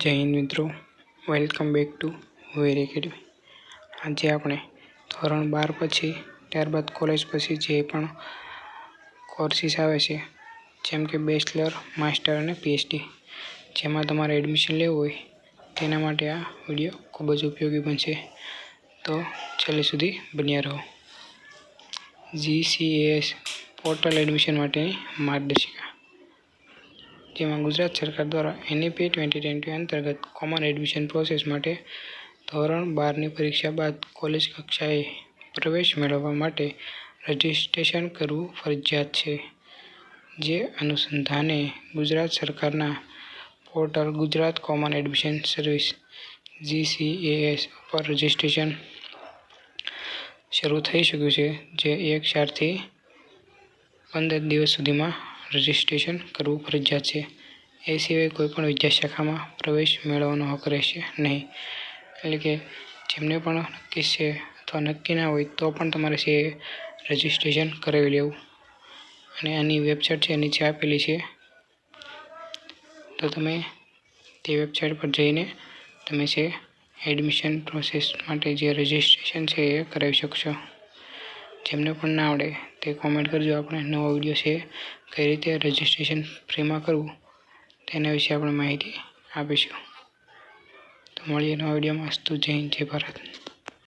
જય હિન્દ મિત્રો, વેલકમ બેક ટુ વેર એકેડમી। આજે આપણે ધોરણ 12 પછી ત્યારબાદ કોલેજ પછી જે પણ કોર્સીસ આવે છે, જેમ કે બેચલર, માસ્ટર અને પીએચડી, જેમાં તમારે એડમિશન લેવું હોય તેના માટે આ વિડીયો ખૂબ જ ઉપયોગી બનશે, તો છેલ્લે સુધી બન્યા રહો। GCAS પોર્ટલ એડમિશન માટેની માર્ગદર્શિકા, જેમાં ગુજરાત સરકાર દ્વારા NEP 2020 અંતર્ગત કોમન એડમિશન પ્રોસેસ માટે ધોરણ 12ની પરીક્ષા બાદ કોલેજ કક્ષાએ પ્રવેશ મેળવવા માટે રજિસ્ટ્રેશન કરવું ફરજિયાત છે। જે અનુસંધાને ગુજરાત સરકારના portal Gujarat common admission service GCAS પર રજિસ્ટ્રેશન શરૂ થઈ ચૂક્યું છે, જે 1/4થી 15 દિવસ સુધીમાં રજિસ્ટ્રેશન કરવું ફરજિયાત છે। એ સિવાય કોઈપણ વિદ્યાશાખામાં પ્રવેશ મેળવવાનો હક રહેશે નહીં। એટલે કે જેમને પણ નક્કી છે અથવા નક્કી ના હોય તો પણ તમારે છે રજિસ્ટ્રેશન કરાવી લેવું। અને આની વેબસાઇટ છે નીચે આપેલી છે, તો તમે તે વેબસાઇટ પર જઈને તમે છે એડમિશન પ્રોસેસ માટે જે રજિસ્ટ્રેશન છે એ કરાવી શકશો। જેમને પણ ના આવડે તે કોમેન્ટ કરજો, આપણે નવો વિડીયો છે કઈ રીતે રજિસ્ટ્રેશન ફ્રીમાં કરવું તેના વિશે આપણે માહિતી આપીશું। તો મળીએ નવા વિડીયોમાં। જય હિન્દ, જય ભારત।